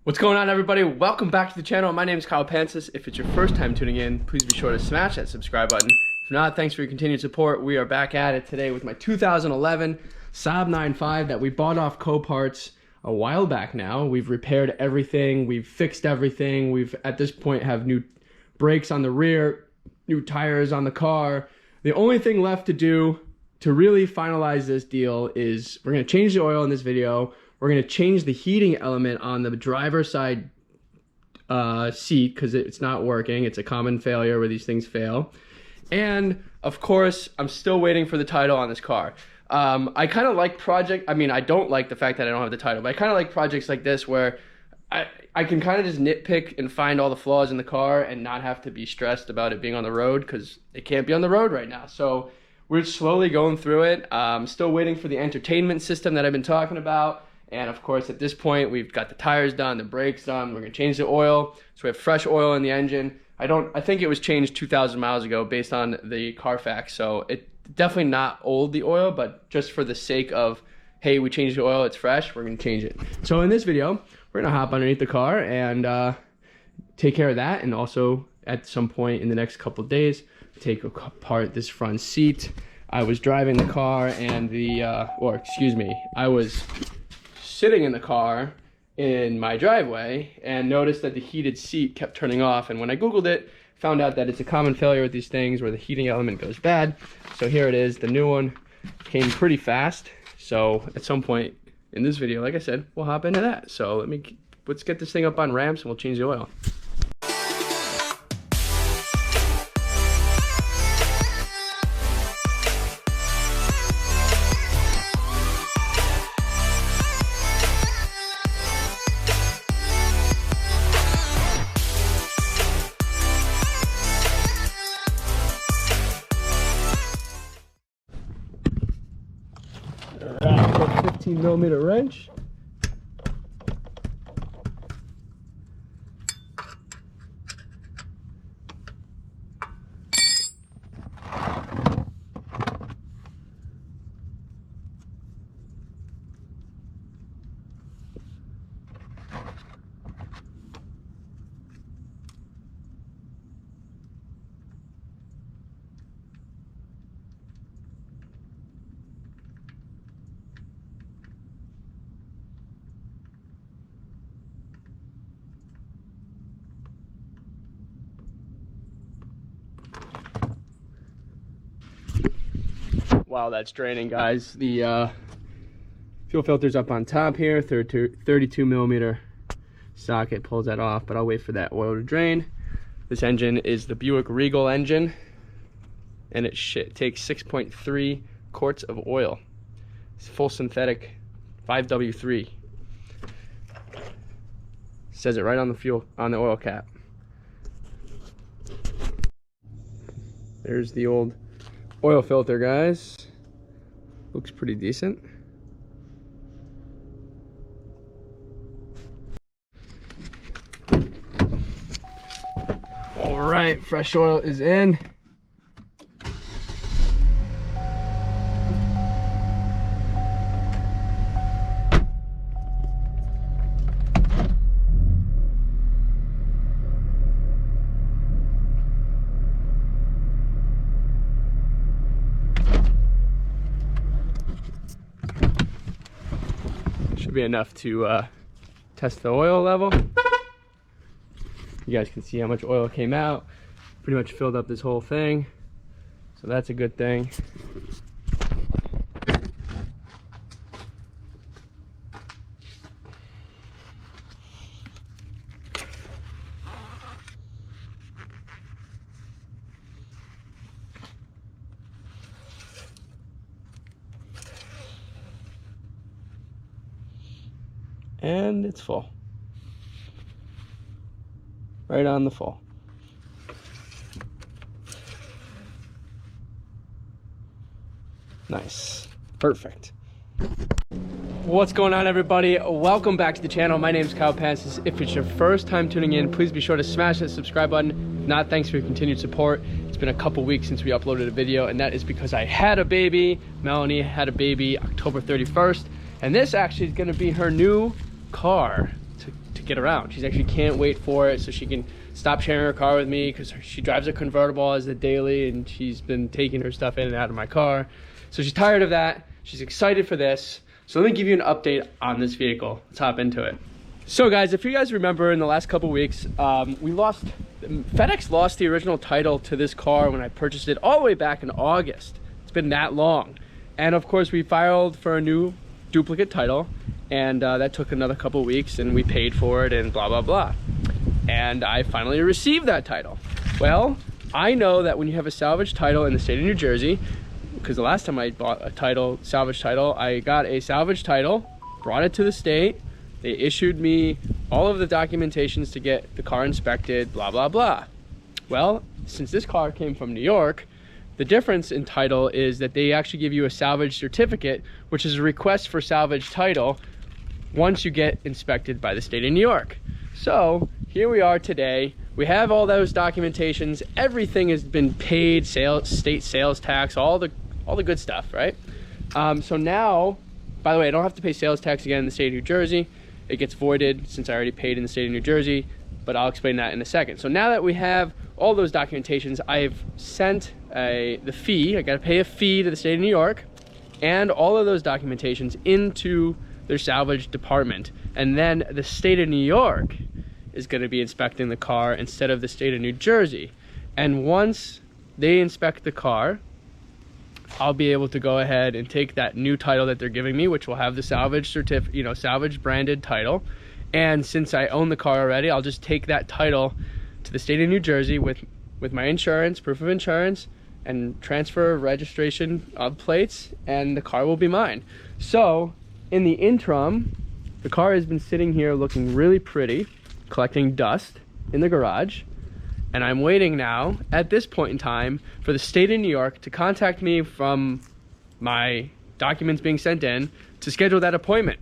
What's going on, everybody? Welcome back to the channel. My name is Pancis. If it's your first time tuning in, please be sure to smash that subscribe button. If not, thanks for your continued support. We are back at it today with my 2011 Saab 9.5 that we bought off Coparts a while back now. We've repaired everything. We've fixed everything. We've, at this point, have new brakes on the rear, new tires on the car. The only thing left to do to really finalize this deal is we're going to change the oil in this video. We're going to change the heating element on the driver's side seat because it's not working. It's a common failure where these things fail. And of course, I'm still waiting for the title on this car. I kind of like I don't like the fact that I don't have the title, but I kind of like projects like this where I can kind of just nitpick and find all the flaws in the car and not have to be stressed about it being on the road because it can't be on the road right now. So we're slowly going through it. Still waiting for the entertainment system that I've been talking about. And of course, at this point, we've got the tires done, the brakes done. We're gonna change the oil. So we have fresh oil in the engine. I think it was changed 2,000 miles ago based on the Carfax. So it's definitely not old, the oil, but just for the sake of, hey, we changed the oil, it's fresh, we're gonna change it. So in this video, we're gonna hop underneath the car and take care of that. And also at some point in the next couple of days, take apart this front seat. I was driving the car and I was sitting in the car in my driveway and noticed that the heated seat kept turning off, and when I googled it, found out that it's a common failure with these things where the heating element goes bad. So here it is. The new one came pretty fast, so at some point in this video, like I said, we'll hop into that. So let's get this thing up on ramps and we'll change the oil. Alright, 15mm wrench. Wow, that's draining, guys. The fuel filter's up on top here, 32mm socket pulls that off, but I'll wait for that oil to drain. This engine is the Buick Regal engine, and it takes 6.3 quarts of oil. It's full synthetic 5W3. Says it right on the oil cap. There's the old oil filter, guys. Looks pretty decent. All right, fresh oil is in. Should be enough to test the oil level. You guys can see how much oil came out. Pretty much filled up this whole thing, so that's a good thing. And it's full. Right on the full. Nice. Perfect. What's going on, everybody? Welcome back to the channel. My name is Pancis. If it's your first time tuning in, please be sure to smash that subscribe button. If not, thanks for your continued support. It's been a couple weeks since we uploaded a video, and that is because I had a baby. Melanie had a baby October 31st, and this actually is going to be her new car to to get around. She actually can't wait for it so she can stop sharing her car with me, because she drives a convertible as a daily, and she's been taking her stuff in and out of my car. So she's tired of that. She's excited for this. So let me give you an update on this vehicle. Let's hop into it. So guys, if you guys remember in the last couple weeks, FedEx lost the original title to this car when I purchased it all the way back in August. It's been that long. And of course we filed for a new duplicate title, and that took another couple weeks, and we paid for it and blah, blah, blah. And I finally received that title. Well, I know that when you have a salvage title in the state of New Jersey, because the last time I bought a salvage title, I got a salvage title, brought it to the state. They issued me all of the documentations to get the car inspected, blah, blah, blah. Well, since this car came from New York, the difference in title is that they actually give you a salvage certificate, which is a request for salvage title once you get inspected by the state of New York. So here we are today. We have all those documentations. Everything has been paid, state sales tax, all the good stuff, right? So now, by the way, I don't have to pay sales tax again in the state of New Jersey. It gets voided since I already paid in the state of New Jersey, but I'll explain that in a second. So now that we have all those documentations, I've sent the fee. I got to pay a fee to the state of New York, and all of those documentations into their salvage department. And then the state of New York is going to be inspecting the car instead of the state of New Jersey. And once they inspect the car, I'll be able to go ahead and take that new title that they're giving me, which will have the salvage certificate, salvage branded title. And since I own the car already, I'll just take that title to the state of New Jersey with my insurance, proof of insurance, and transfer registration of plates, and the car will be mine. So in the interim, the car has been sitting here looking really pretty, collecting dust in the garage. And I'm waiting now, at this point in time, for the state of New York to contact me from my documents being sent in to schedule that appointment.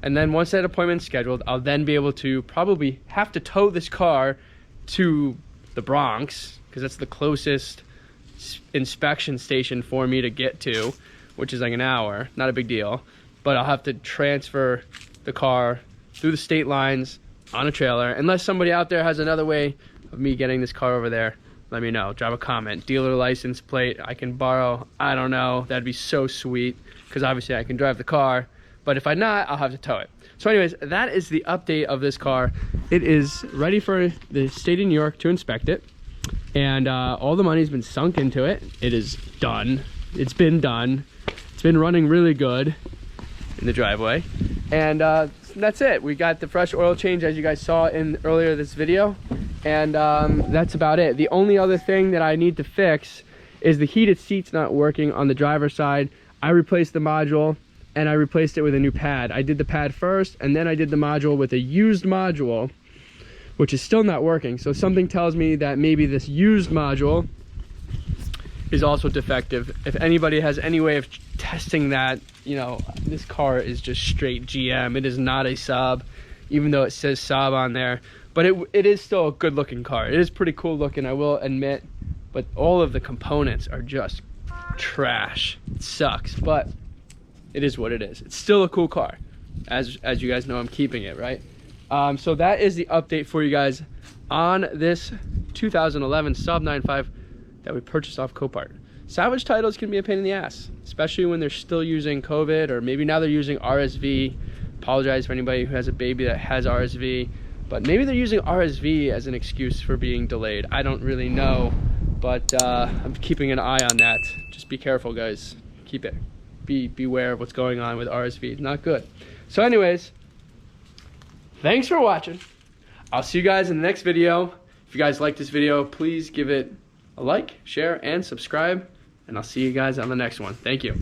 And then once that appointment's scheduled, I'll then be able to probably have to tow this car to the Bronx, because that's the closest inspection station for me to get to, which is like an hour, not a big deal. But I'll have to transfer the car through the state lines on a trailer, unless somebody out there has another way of me getting this car over there. Let me know. Drop a comment. Dealer license plate I can borrow. I don't know. That'd be so sweet, because obviously I can drive the car, but if I not, I'll have to tow it. So anyways, that is the update of this car. It is ready for the state of New York to inspect it, and all the money's been sunk into it. It is done. It's been done. It's been running really good in the driveway, and that's it. We got the fresh oil change, as you guys saw in earlier this video, and that's about it. The only other thing that I need to fix is the heated seats not working on the driver's side. I replaced the module, and I replaced it with a new pad. I did the pad first, and then I did the module with a used module, which is still not working. So something tells me that maybe this used module is also defective. If anybody has any way of testing that, this car is just straight GM. It is not a Saab, even though it says Saab on there. But it is still a good looking car. It is pretty cool looking, I will admit, but all of the components are just trash. It sucks, but it is what it is. It's still a cool car. As you guys know, I'm keeping it, right? So that is the update for you guys on this 2011 Saab 9.5 that we purchased off Copart. Salvage titles can be a pain in the ass, especially when they're still using COVID, or maybe now they're using RSV. Apologize for anybody who has a baby that has RSV, but maybe they're using RSV as an excuse for being delayed. I don't really know, but I'm keeping an eye on that. Just be careful, guys. Beware of what's going on with RSV. It's not good. So anyways, thanks for watching. I'll see you guys in the next video. If you guys like this video, please give it a like, share, and subscribe, and I'll see you guys on the next one. Thank you.